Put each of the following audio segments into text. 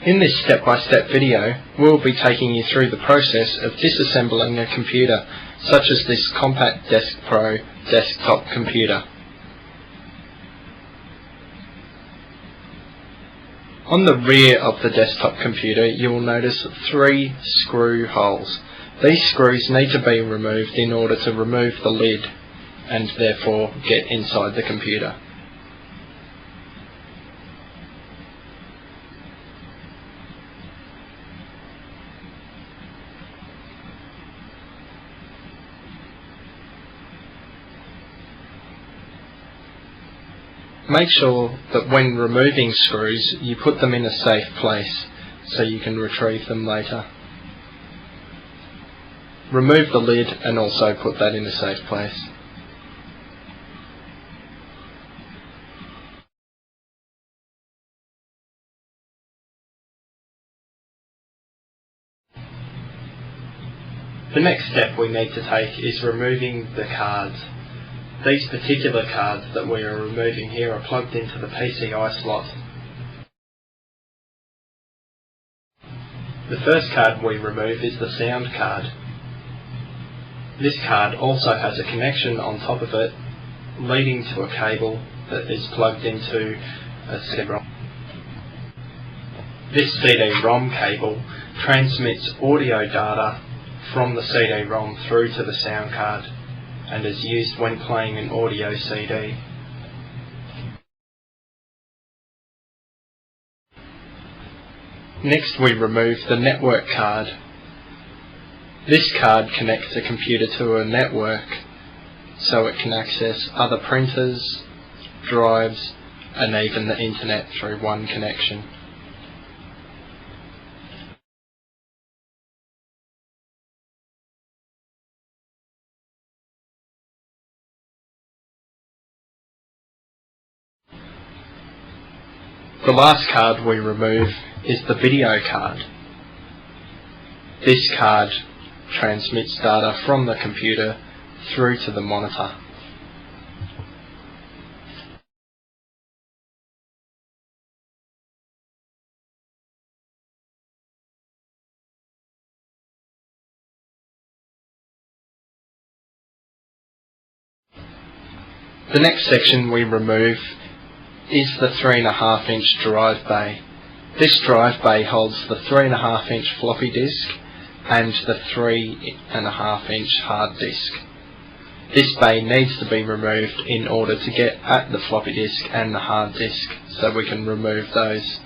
In this step-by-step video, we'll be taking you through the process of disassembling a computer, such as this Compact Desk Pro desktop computer. On the rear of the desktop computer, you will notice 3 screw holes. These screws need to be removed in order to remove the lid and therefore get inside the computer. Make sure that when removing screws, you put them in a safe place so you can retrieve them later. Remove the lid and also put that in a safe place. The next step we need to take is removing the cards. These particular cards that we are removing here are plugged into the PCI slot. The first card we remove is the sound card. This card also has a connection on top of it leading to a cable that is plugged into a CD-ROM. This CD-ROM cable transmits audio data from the CD-ROM through to the sound card and is used when playing an audio CD. Next, we remove the network card. This card connects a computer to a network so it can access other printers, drives, and even the internet through one connection. The last card we remove is the video card. This card transmits data from the computer through to the monitor. The next section we remove is the 3.5-inch drive bay. This drive bay holds the 3.5-inch floppy disk and the 3.5-inch hard disk. This bay needs to be removed in order to get at the floppy disk and the hard disk, so we can remove those.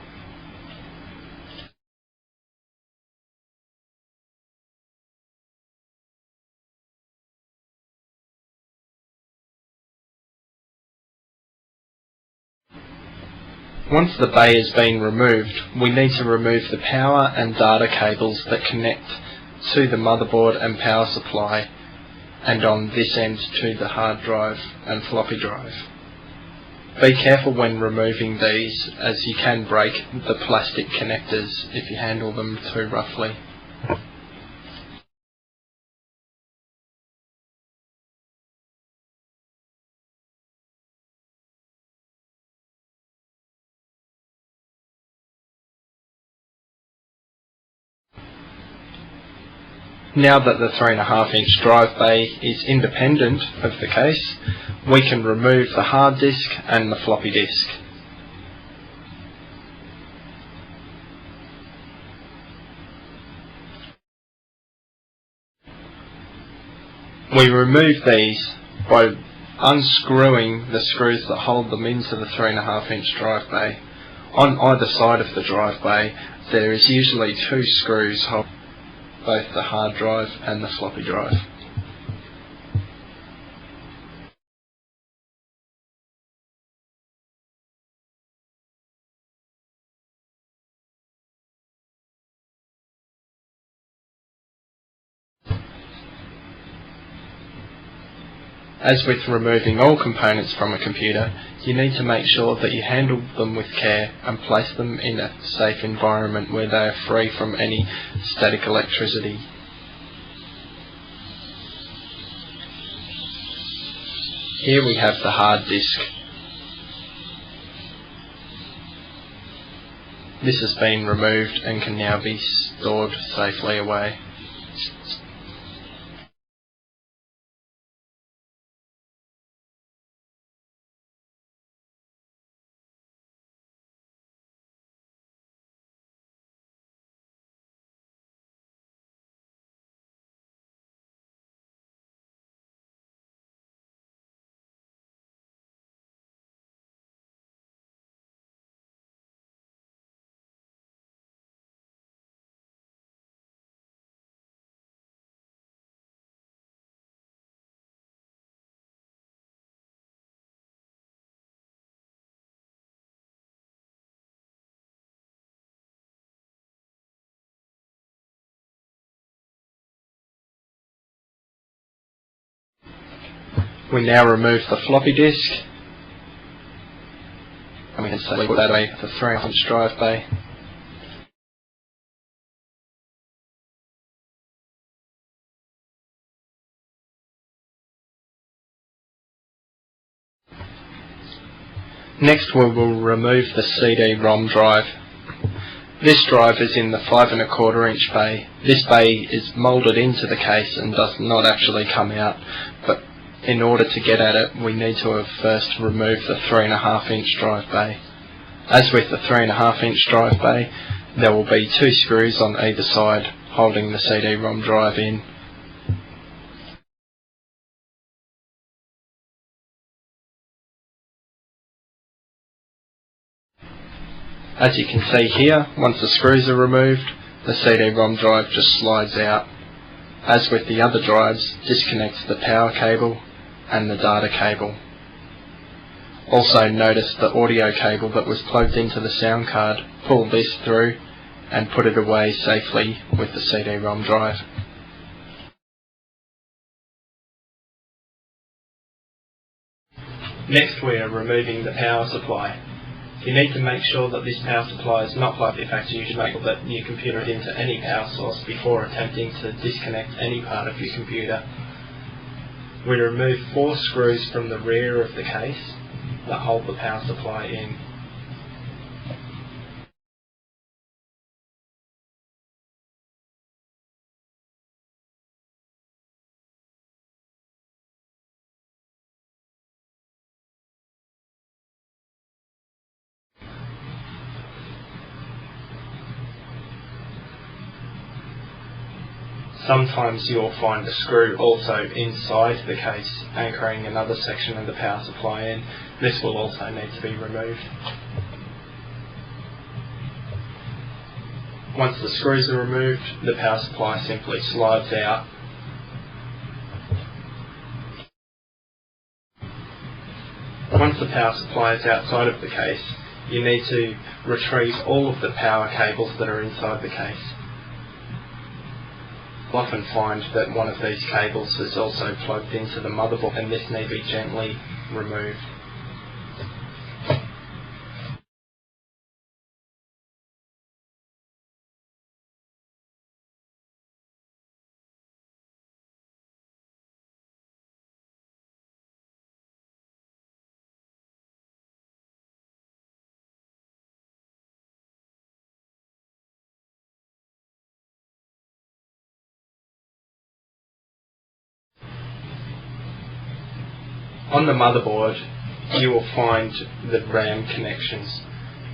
Once the bay has been removed, we need to remove the power and data cables that connect to the motherboard and power supply, and on this end to the hard drive and floppy drive. Be careful when removing these, as you can break the plastic connectors if you handle them too roughly. Now that the 3.5-inch drive bay is independent of the case, we can remove the hard disk and the floppy disk. We remove these by unscrewing the screws that hold them into the 3.5-inch drive bay. On either side of the drive bay, there is usually 2 screws holding both the hard drive and the floppy drive. As with removing all components from a computer, you need to make sure that you handle them with care and place them in a safe environment where they are free from any static electricity. Here we have the hard disk. This has been removed and can now be stored safely away. We now remove the floppy disk, and we can safely put that away the 3.5-inch drive bay. Next we will remove the CD-ROM drive. This drive is in the 5.25-inch bay. This bay is moulded into the case and does not actually come out, but in order to get at it we need to have first removed the 3.5-inch drive bay. As with the 3.5-inch drive bay, there will be 2 screws on either side holding the CD-ROM drive in. As you can see here, once the screws are removed, the CD-ROM drive just slides out. As with the other drives, disconnect the power cable and the data cable. Also notice the audio cable that was plugged into the sound card. Pull this through and put it away safely with the CD-ROM drive. Next we are removing the power supply. You need to make sure that this power supply is not plugged. In fact, you should make sure that your computer is into any power source before attempting to disconnect any part of your computer. We remove 4 screws from the rear of the case that hold the power supply in. Sometimes you'll find a screw also inside the case, anchoring another section of the power supply in. This will also need to be removed. Once the screws are removed, the power supply simply slides out. Once the power supply is outside of the case, you need to retrieve all of the power cables that are inside the case. You'll often find that one of these cables is also plugged into the motherboard, and this need be gently removed. On the motherboard, you will find the RAM connections.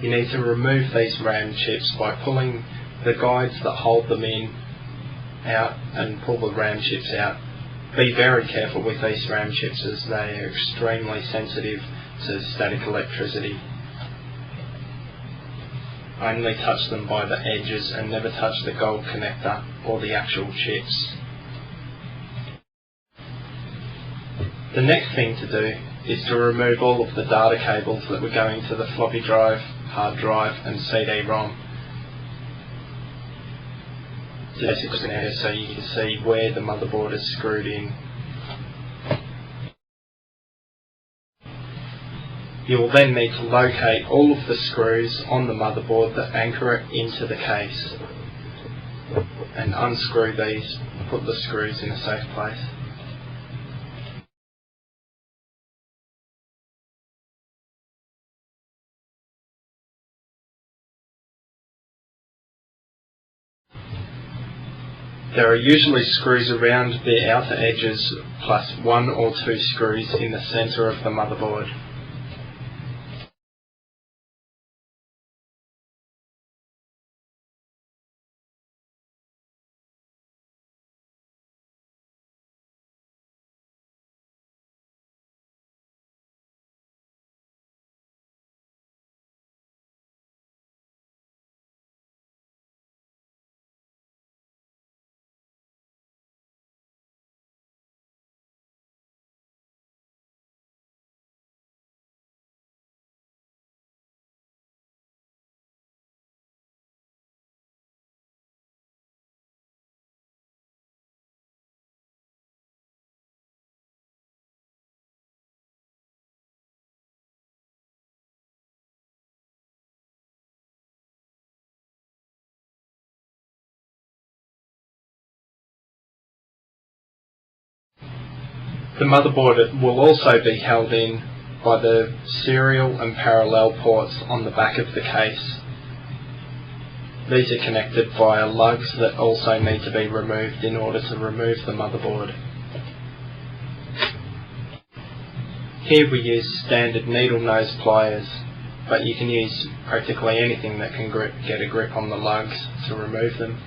You need to remove these RAM chips by pulling the guides that hold them in out and pull the RAM chips out. Be very careful with these RAM chips as they are extremely sensitive to static electricity. Only touch them by the edges and never touch the gold connector or the actual chips. The next thing to do is to remove all of the data cables that were going to the floppy drive, hard drive and CD-ROM. So you can see where the motherboard is screwed in. You will then need to locate all of the screws on the motherboard that anchor it into the case and unscrew these and put the screws in a safe place. There are usually screws around the outer edges plus 1 or 2 screws in the centre of the motherboard. The motherboard will also be held in by the serial and parallel ports on the back of the case. These are connected via lugs that also need to be removed in order to remove the motherboard. Here we use standard needle nose pliers, but you can use practically anything that can get a grip on the lugs to remove them.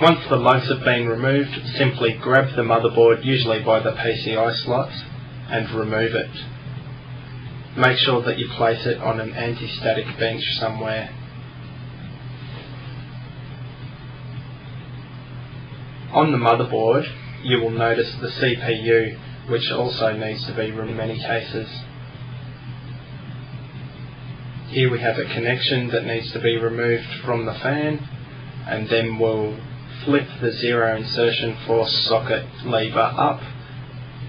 Once the lugs have been removed, simply grab the motherboard, usually by the PCI slots, and remove it. Make sure that you place it on an anti-static bench somewhere. On the motherboard, you will notice the CPU, which also needs to be removed in many cases. Here we have a connection that needs to be removed from the fan, and then we'll flip the zero insertion force socket lever up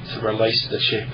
to release the chip.